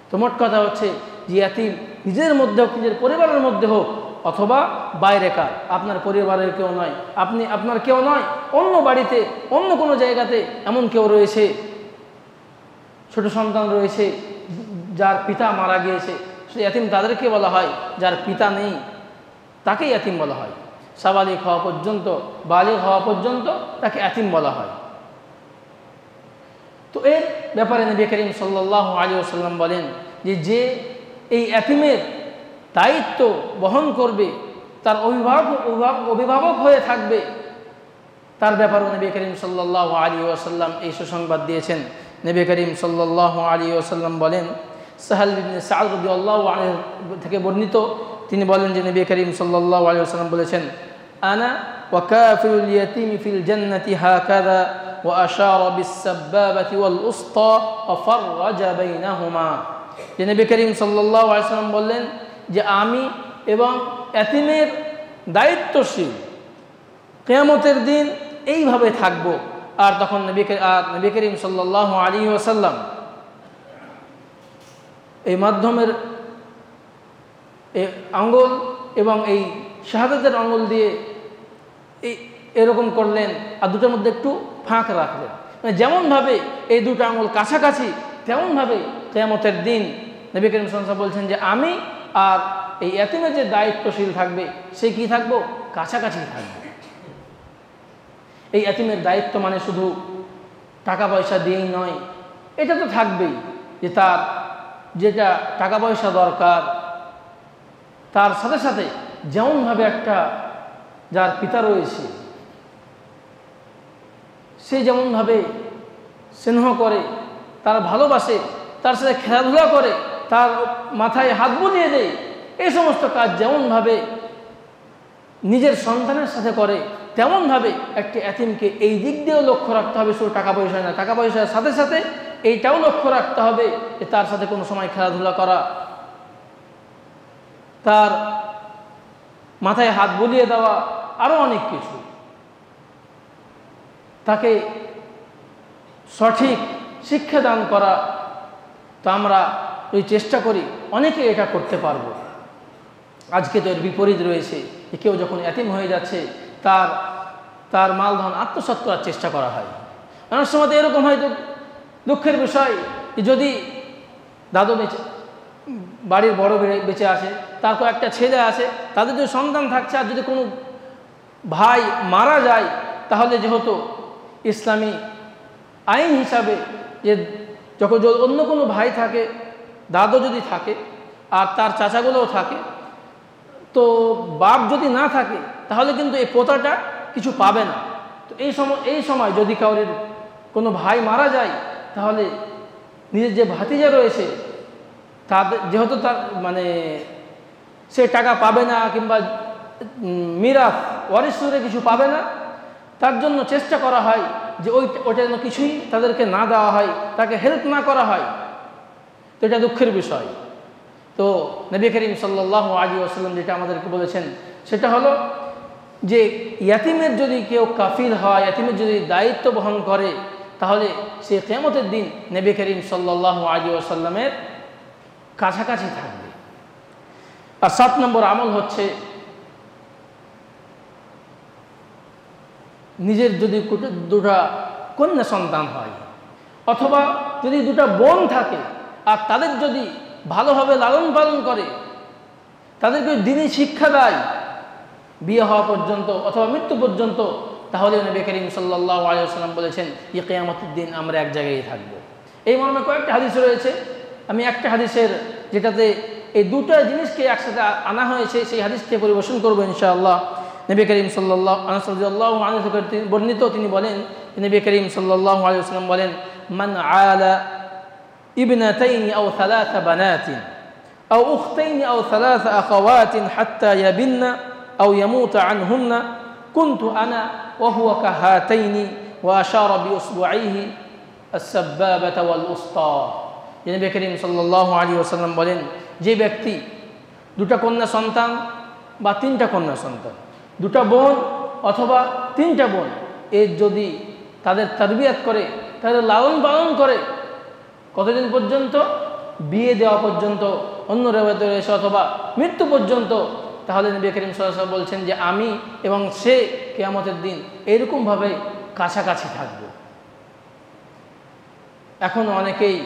তো মোট কথা হচ্ছে যে ইয়াতিম নিজের মধ্যে হোক, নিজের পরিবারের মধ্যে হোক, অথবা বাইরে কার, আপনার পরিবারের কেউ নয়, আপনার কেউ নয়, অন্য বাড়িতে অন্য কোনো জায়গাতে এমন কেউ রয়েছে, ছোট সন্তান রয়েছে যার পিতা মারা গিয়েছে, সে ইয়াতিম তাদেরকে বলা হয়। যার পিতা নেই তাকে ইয়াতিম বলা হয়। সাবালিক হওয়া পর্যন্ত, বালিগ হওয়া পর্যন্ত তাকে ইয়াতিম বলা হয়। তো এর ব্যাপারে নবী করিম সাল্লাল্লাহু আলাইহি ওয়াসাল্লাম বলেন যে এই ইয়াতিমের দায়িত্ব বহন করবে, তার অভিভাবক হয়ে থাকবে, তার ব্যাপারে নবী করিম সাল্লাল্লাহু আলাইহি ওয়াসাল্লাম এই সুসংবাদ দিয়েছেন। নবী করিম সাল্লাল্লাহু আলাইহি ওয়াসাল্লাম বলেন, সাহাল ইবনে সাদ রাদিয়াল্লাহু আনহু থেকে বর্ণিত, তিনি বলেন যে নবী করিম সাল্লাল্লাহু আলাইহি ওয়াসাল্লাম বলেছেন, আনা ওয়া কাফিলুল ইয়াতীমি ফিল জান্নাতি হাকাযা ওয়া আশারা বিস সাব্বাবাতি ওয়াল উসতা ওয়া ফাররাজা বাইনাহুমা। যে নবী করিম সাল্লাল্লাহু আলাইহি ওয়াসাল্লাম বললেন যে আমি এবং ইয়াতীমের দায়িত্বশীল কিয়ামতের দিন এইভাবে থাকব। আর তখন নবী করিম সাল্লাল্লাহু আলাইহি ওয়াসাল্লাম এই মাধ্যমের আঙ্গুল এবং এই শাহাদাতের আঙ্গুল দিয়ে এরকম করলেন, আর দুটোর মধ্যে একটু ফাঁক রাখলেন। মানে যেমনভাবে এই দুটো আঙ্গুল কাছাকাছি, তেমনভাবে কিয়ামতের দিন নবী করিম সাল্লাল্লাহু আলাইহি ওয়াসাল্লাম বলছেন যে আমি আর এই ইয়াতীমের যে দায়িত্বশীল থাকবে, সে কি থাকবো? কাছাকাছি থাকবে। এই ইয়াতীমের দায়িত্ব মানে শুধু টাকা পয়সা দিয়েই নয়, এটা তো থাকবেই যে তার যেটা টাকা পয়সা দরকার, তার সাথে সাথে যেমনভাবে একটা যার পিতা রয়েছে সে যেমনভাবে স্নেহ করে, তার ভালোবাসে, তার সাথে খেলাধুলা করে, তার মাথায় হাত বুলিয়ে দেয়, এই সমস্ত কাজ যেমনভাবে নিজের সন্তানের সাথে করে, তেমনভাবে একটি ইয়াতীমকে এই দিক দিয়েও লক্ষ্য রাখতে হবে। শুধু টাকা পয়সা না, টাকা পয়সার সাথে সাথে এইটাও লক্ষ্য রাখতে হবে যে তার সাথে কোনো সময় খেলাধুলা করা, তার মাথায় হাত বুলিয়ে দেওয়া, আরও অনেক কিছু, তাকে সঠিক শিক্ষা দান করা। তো আমরা ওই চেষ্টা করি, অনেকে এটা করতে পারবো। আজকে তো এর বিপরীত রয়েছে যে কেউ যখন ইয়াতীম হয়ে যাচ্ছে তার মালধন আত্মসাৎ করার চেষ্টা করা হয়। অনেক সময় তো এরকম হয়, দুঃখের বিষয়, যদি দাদু বাড়ির বড় বেঁচে আসে, তারপর একটা ছেলে আছে, তাদের যদি সন্তান থাকছে, আর যদি কোনো ভাই মারা যায়, তাহলে যেহেতু ইসলামী আইন হিসাবে যে যখন অন্য কোনো ভাই থাকে, দাদু যদি থাকে আর তার চাচাগুলোও থাকে, তো বাপ যদি না থাকে তাহলে কিন্তু এই পোতাটা কিছু পাবে না। তো এই সময় যদি কাউরের কোনো ভাই মারা যায়, তাহলে নিজের যে ভাতিজা রয়েছে তাদের যেহেতু তার মানে সে টাকা পাবে না, কিংবা মিরাথ ওয়ারিশ সূত্রে কিছু পাবে না, তার জন্য চেষ্টা করা হয় যে ওটা যেন কিছুই তাদেরকে না দেওয়া হয়, তাকে হেল্প না করা হয়। তো এটা দুঃখের বিষয়। তো নবী করিম সাল্লাল্লাহু আলাইহি ওয়াসাল্লাম যেটা আমাদেরকে বলেছেন সেটা হলো যে ইয়াতীমের যদি কেউ কাফিল হয়, ইয়াতীমের যদি দায়িত্ব বহন করে, তাহলে সে কিয়ামতের দিন নবী করিম সাল্লাল্লাহু আলাইহি ওয়াসাল্লামের কাছাকাছি থাকবে। আর 7 নম্বর আমল হচ্ছে, নিজের যদি দুটা কন্যা সন্তান হয়, অথবা যদি দুটা বোন থাকে, আর তাদের যদি ভালোভাবে লালন পালন করে, তাদেরকে দ্বীনি শিক্ষা দেয় বিয়ে হওয়া পর্যন্ত অথবা মৃত্যু পর্যন্ত, তাহলে নবী করিম সাল্লাল্লাহু আলাইহি ওয়াসাল্লাম বলেছেন যে কিয়ামতের দিন আমরা এক জায়গায় থাকব। এই মর্মে কয়েকটা হাদিস রয়েছে। আমি একটা হাদিসের যেটাতে এই দুটো জিনিসকে একসাথে আনা হয়েছে, সেই হাদিসকে পরিবেশন করবো ইনশাআল্লাহ। নবী করিম সাল্লাল্লাহু আনহু থেকে বর্ণিত, তিনি বলেন, নবী করিম সাল্লাল্লাহু আলাইহি ওয়াসাল্লাম বলেন, মান আলা ইবনাতাইন আও থালাথা বানাতিন আও উখতাইন আও থালাথা আখাওয়াতিন হাত্তা ইয়াবিননা আও ইয়ামুতা আনহুন্না কুনতু আনা ওয়া হুয়া কাহাতাইনি ওয়া আশারা বিউসবুআইহি আস-সাব্বাবাতা ওয়াল উসতা। যে নবী করিম সাল্লাল্লাহু আলাইহি ওয়াসাল্লাম বলেন, যে ব্যক্তি দুটা কন্যা সন্তান বা তিনটা কন্যা সন্তান, দুটা বোন অথবা তিনটা বোন, এর যদি তাদের তারবিয়াত করে, তাদের লালন পালন করে, কতদিন পর্যন্ত? বিয়ে দেওয়া পর্যন্ত, অন্য রেওয়ায়েতে রয়েছে অথবা মৃত্যু পর্যন্ত, তাহলে নবী করিম সাল্লাল্লাহু আলাইহি ওয়াসাল্লাম বলছেন যে আমি এবং সে কিয়ামতের দিন এরকমভাবে কাছাকাছি থাকব। এখন অনেকেই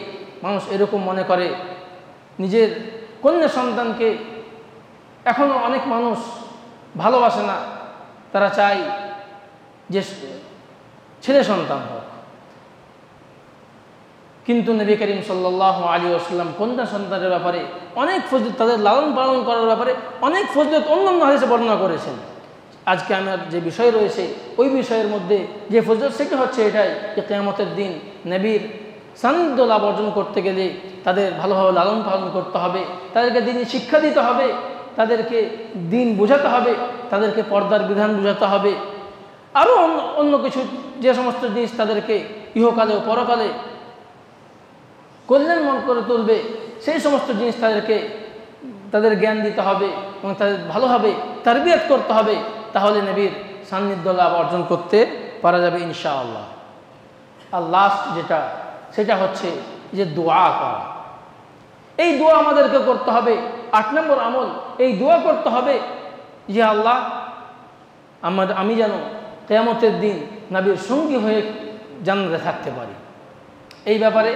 মানুষ এরকম মনে করে নিজের কন্যা সন্তানকে, এখনও অনেক মানুষ ভালোবাসে না, তারা চায় যে ছেলে সন্তান হোক। কিন্তু নবী করিম সাল্লাল্লাহু আলাইহি ওয়াসাল্লাম কন্যা সন্তানের ব্যাপারে অনেক ফজিলত, তাদের লালন পালন করার ব্যাপারে অনেক ফজিলত অন্যান্য হাদিসে বর্ণনা করেছেন। আজকে আমার যে বিষয় রয়েছে ওই বিষয়ের মধ্যে যে ফজিলত, সেটা হচ্ছে এটাই যে কিয়ামতের দিন নবীর সান্নিধ্য লাভ অর্জন করতে গেলে তাদের ভালোভাবে লালন পালন করতে হবে, তাদেরকে দিনের শিক্ষা দিতে হবে, তাদেরকে দিন বোঝাতে হবে, তাদেরকে পর্দার বিধান বোঝাতে হবে, আরও অন্য কিছু যে সমস্ত জিনিস তাদেরকে ইহকালে ও পরকালে কল্যাণময় করে তুলবে, সেই সমস্ত জিনিস তাদের জ্ঞান দিতে হবে এবং তাদের ভালোভাবে তারবিয়াত করতে হবে। তাহলে নবীর সান্নিধ্য লাভ অর্জন করতে পারা যাবে ইনশাআল্লাহ। আর লাস্ট সেটা হচ্ছে যে দোয়া করা। এই দোয়া আমাদেরকে করতে হবে। 8 নম্বর আমল, এই দোয়া করতে হবে যে আল্লাহ আমি যেন কিয়ামতের দিন নবীর সঙ্গী হয়ে জান্নাতে থাকতে পারি। এই ব্যাপারে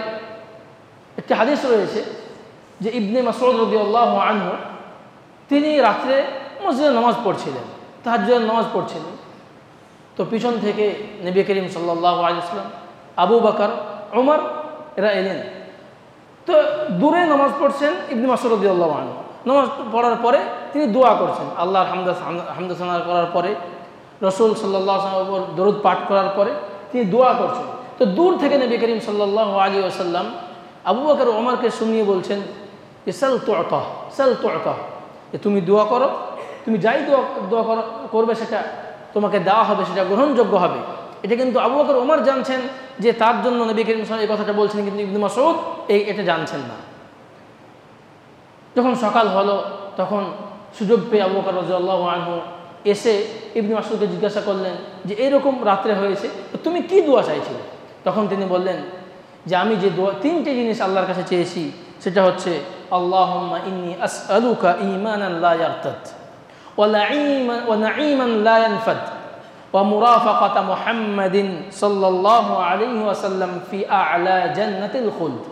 একটি হাদিস রয়েছে যে ইবনে মাসউদ রাদিয়াল্লাহু আনহু, তিনি রাত্রে মসজিদে নামাজ পড়ছিলেন, তাহাজ্জুদের নামাজ পড়ছিলেন। তো পিছন থেকে নবী করিম সাল্লাল্লাহু আলাইহি ওয়াসাল্লাম, আবু বকর, ওমর এরা এলেন। তো দূরে নামাজ পড়ছেন ইবনে মাসউদ রাদিয়াল্লাহু আনহু। নামাজ পড়ার পরে তিনি দোয়া করছেন, আল্লাহর হামদ সানা করার পরে, রাসূল সাল্লাল্লাহু আলাইহি ওয়াসাল্লামের উপর দরুদ পাঠ করার পরে তিনি দোয়া করছেন। তো দূর থেকে নবী করিম সাল্লাল্লাহু আলাইহি ওয়াসাল্লাম আবু বকর ওমরকে শুনিয়ে বলছেন যে সাল তু'তা, তুমি দোয়া করো, তুমি যাই দোয়া করবে সেটা তোমাকে দেওয়া হবে, সেটা গ্রহণযোগ্য হবে। এটা কিন্তু আবু বকর ওমর জানছেন যে তার জন্য নবী করিম সাল্লাল্লাহু আলাইহি ওয়াসাল্লাম এই কথাটা বলছেন, কিন্তু ইবনে মাসউদ এটা জানছেন না। যখন সকাল হলো তখন সুযোগ পেয়ে আবু বকর রাদিয়াল্লাহু আনহু এসে ইবনে মাসউদকে জিজ্ঞাসা করলেন যে এরকম রাত্রে হয়েছে, তুমি কি দোয়া চাইছিলে? তখন তিনি বললেন যে আমি যে দোয়া, 3টে জিনিস আল্লাহর কাছে চেয়েছি, সেটা হচ্ছে আল্লাহুম্মা ইন্নী আসআলুকা ঈমানান লা ইয়ারতাদ ওয়া নাঈমান লা ইয়ানফাদ ওয়া মুরাফাকাতা মুহাম্মাদিন সাল্লাল্লাহু আলাইহি ওয়াসাল্লাম ফি আ'লা জান্নাতিল খুলদ।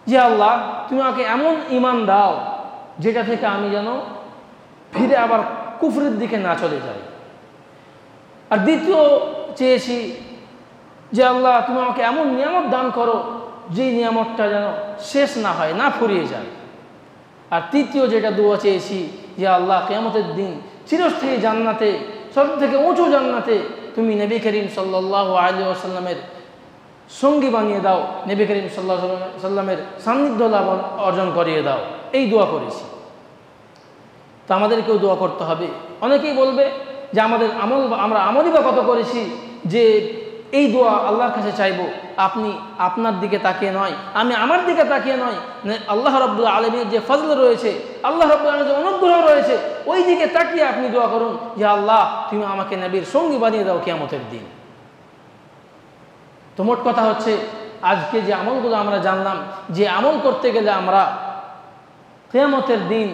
যে আল্লাহ, তুমি আমাকে এমন ঈমান দাও যেটা থেকে আমি যেন ফিরে আবার কুফরের দিকে না চলে যাই। আর দ্বিতীয় চেয়েছি যে আল্লাহ, তুমি আমাকে এমন নিয়ামত দান করো যে নিয়ামতটা যেন শেষ না হয়, না ফুরিয়ে যায়। আর তৃতীয় যেটা দোয়া চেয়েছি যে আল্লাহ, কিয়ামতের দিন চিরস্থায়ী জান্নাতে, সব থেকে উঁচু জান্নাতে তুমি নবী করিম সাল্লাল্লাহু আলাইহি ওয়াসাল্লামের সঙ্গী বানিয়ে দাও, নবী করিম সাল্লাল্লাহু আলাইহি ওয়াসাল্লামের সান্নিধ্য লাভ অর্জন করিয়ে দাও। এই দোয়া করেছি। তো আমাদেরকেও দোয়া করতে হবে। অনেকেই বলবে যে আমরা আমলই বা কত করেছি যে এই দোয়া আল্লাহর কাছে চাইবো। আপনি আপনার দিকে তাকিয়ে নয়, আমি আমার দিকে তাকিয়ে নয়, আল্লাহ রাব্বুল আলামিনের যে ফজল রয়েছে, আল্লাহ রাব্বুল আলামিনের যে অনুগ্রহ রয়েছে, ওই দিকে তাকিয়ে আপনি দোয়া করুন যে আল্লাহ, তুমি আমাকে নবীর সঙ্গী বানিয়ে দাও কিয়ামতের দিন। তো মোট কথা হচ্ছে, আজকে যে আমলগুলো আমরা জানলাম, যে আমল করতে গেলে আমরা কিয়ামতের দিন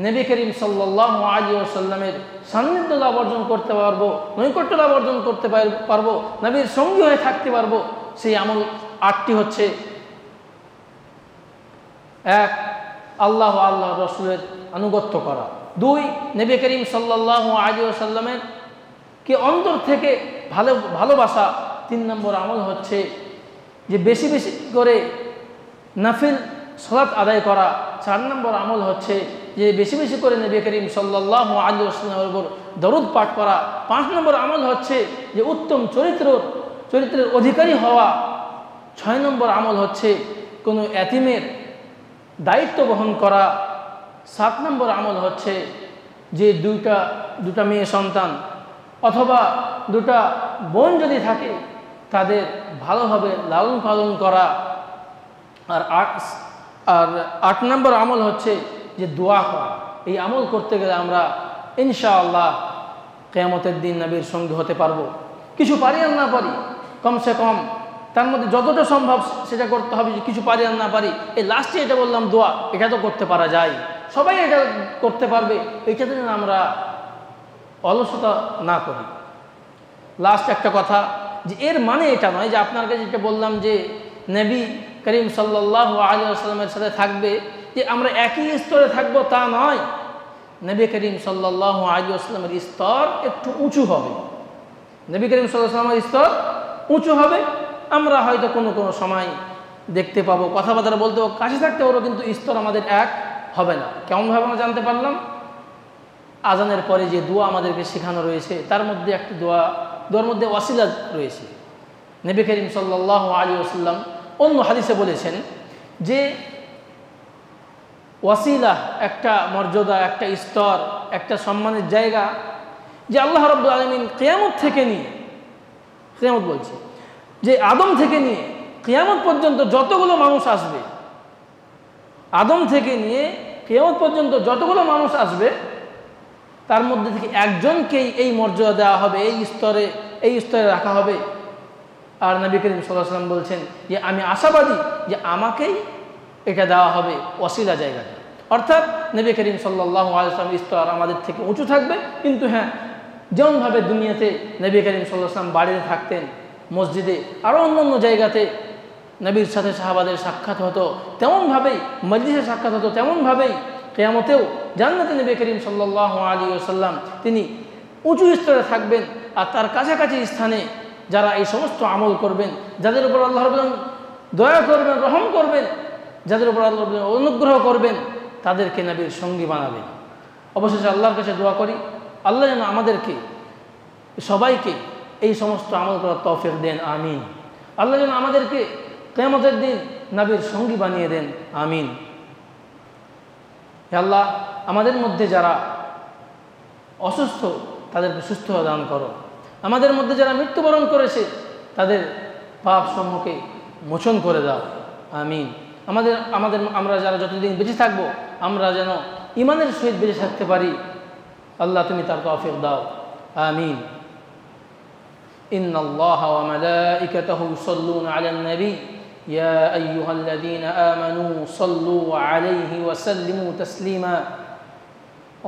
নবী করিম সাল্লাল্লাহু আলাইহি ওয়াসাল্লামের সান্নিধ্য লাভ অর্জন করতে পারবো, নৈকট্য লাভ অর্জন করতে পারবো, নবীর সঙ্গী হয়ে থাকতে পারবো, সেই আমল 8টি হচ্ছে: 1, আল্লাহ রসুলের আনুগত্য করা; 2, নবী করিম সাল্লাল্লাহু আলাইহি ওয়াসাল্লামের কে অন্তর থেকে ভালোবাসা; 3 নম্বর আমল হচ্ছে যে বেশি বেশি করে নাফিল সালাত আদায় করা; 4 নম্বর আমল হচ্ছে যে বেশি বেশি করে নবী করিম সাল্লাল্লাহু আলাইহি ওয়াসাল্লামের উপর দরুদ পাঠ করা; 5 নম্বর আমল হচ্ছে যে উত্তম চরিত্রের অধিকারী হওয়া; 6 নম্বর আমল হচ্ছে কোনো এতিমের দায়িত্ব বহন করা; 7 নম্বর আমল হচ্ছে যে দুটা মেয়ে সন্তান অথবা দুটা বোন যদি থাকে তাদের ভালোভাবে লালন পালন করা; আর আর 8 নম্বর আমল হচ্ছে যে দোয়া করা। এই আমল করতে গেলে আমরা ইনশাআল্লাহ কিয়ামতের দিন নবীর সঙ্গী হতে পারবো। কিছু পারি আর না পারি, কমসে কম তার মধ্যে যতটা সম্ভব সেটা করতে হবে। যে কিছু পারি আর না পারি, এই লাস্টে এটা বললাম দোয়া, এটা তো করতে পারা যায়, সবাই এটা করতে পারবে, এইটাতে যেন আমরা অলসতা না করি। লাস্ট একটা কথা, যে এর মানে এটা নয় যে আপনার কাছে যেটা বললাম যে নবী করিম সাল্লাল্লাহু আলাইহি ওয়াসাল্লামের সাথে থাকবে যে আমরা একই স্তরে থাকবো, তা নয়। নবী করিম সাল্লাল্লাহু আলাইহি ওয়াসাল্লামের স্তর একটু উঁচু হবে। নবী করিম সাল্লাল্লাহু আলাইহি ওয়াসাল্লামের স্তর উঁচু হবে। আমরা হয়তো কোনো কোনো সময় দেখতে পাবো, কথাবার্তা বলতে পারবো, কাছে থাকতে পারবো, কিন্তু স্তর আমাদের এক হবে না। কেমনভাবে আমরা জানতে পারলাম? আজানের পরে যে দোয়া আমাদেরকে শেখানো রয়েছে, তার মধ্যে একটি দোয়ার মধ্যে ওয়াসিলা রয়েছে। নবী করিম সাল্লাল্লাহু আলাইহি ওয়াসাল্লাম অন্য হাদিসে বলেছেন যে ওয়াসিলা একটা মর্যাদা, একটা স্তর, একটা সম্মানের জায়গা, যে আল্লাহ রাব্বুল আলামিন কিয়ামত থেকে নিয়ে, কিয়ামত বলছে যে আদম থেকে নিয়ে কিয়ামত পর্যন্ত যতগুলো মানুষ আসবে, আদম থেকে নিয়ে কিয়ামত পর্যন্ত যতগুলো মানুষ আসবে, তার মধ্যে থেকে একজনকেই এই মর্যাদা দেওয়া হবে, এই স্তরে রাখা হবে। আর নবী করিম সাল্লাল্লাহু আলাইহি ওয়াসাল্লাম বলছেন যে আমি আশাবাদী যে আমাকেই এটা দেওয়া হবে, ওয়াসিলা জায়গাটা। অর্থাৎ নবী করিম সাল্লাল্লাহু আলাইহি ওয়াসাল্লাম স্তর আমাদের থেকে উঁচু থাকবে, কিন্তু হ্যাঁ, যেমনভাবে দুনিয়াতে নবী করিম সাল্লাল্লাহু আলাইহি ওয়াসাল্লাম বাড়িতে থাকতেন, মসজিদে, আরও অন্য জায়গাতে নবীর সাথে সাহাবাদের সাক্ষাৎ হতো, তেমনভাবেই মজলিসে সাক্ষাৎ হতো, তেমনভাবেই কিয়ামতেও জান্নাতে নবী করিম সাল্লাল্লাহু আলাইহি ওয়াসাল্লাম তিনি উঁচু স্তরে থাকবেন। আর তার কাছাকাছি স্থানে যারা এই সমস্ত আমল করবেন, যাদের উপর আল্লাহ রাব্বুল আলামিন দয়া করবেন, রহম করবেন, যাদের উপর আল্লাহ রাব্বুল আলামিন অনুগ্রহ করবেন, তাদেরকে নবীর সঙ্গী বানাবেন। অবশেষে আল্লাহর কাছে দোয়া করি, আল্লাহ যেন আমাদেরকে সবাইকে এই সমস্ত আমল করার তৌফিক দেন, আমিন। আল্লাহ যেন আমাদেরকে কিয়ামতের দিন নবীর সঙ্গী বানিয়ে দেন, আমিন। হে আল্লাহ, আমাদের মধ্যে যারা অসুস্থ তাদেরকে সুস্থতা দান করো। আমাদের মধ্যে যারা মৃত্যুবরণ করেছে তাদের পাপ সমূহকে মোচন করে দাও, আমিন। আমরা যারা যতদিন বেঁচে থাকবো, আমরা যেন ঈমানের সহিত বেঁচে থাকতে পারি, আল্লাহ তুমি তার তৌফিক দাও, আমিন। ইন্নাল্লাহা ওয়া মালাইকাতাহু ইউসাল্লুনা আলান নবী ইয়া আইয়ুহাল্লাযীনা আমানু সাল্লু আলাইহি ওয়া সাল্লিমু তাসলিমা।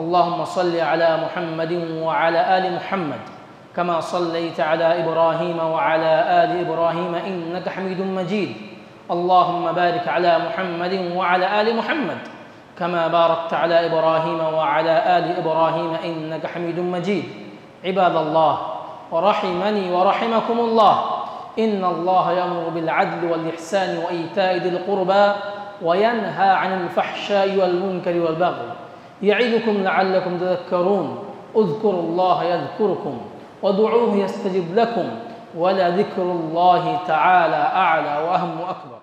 আল্লাহুম্মা সাল্লি আলা মুহাম্মাদিন ওয়া আলা আলি মুহাম্মাদ কামা সাল্লাইতা আলা ইব্রাহিম ওয়া আলা আলি ইব্রাহিম ইন্নাকা হামিদুম মাজিদ। اللهم بارك على محمد وعلى آل محمد كما باركت على إبراهيم وعلى آل إبراهيم إنك حميد مجيد. عباد الله، ورحمني ورحمكم الله، إن الله يأمر بالعدل والإحسان وإيتاء ذي القربى وينهى عن الفحشاء والمنكر والبغي يعظكم لعلكم تذكرون. اذكروا الله يذكركم وادعوه يستجب لكم ولذكر الله تعالى أعلى وأهم وأكبر.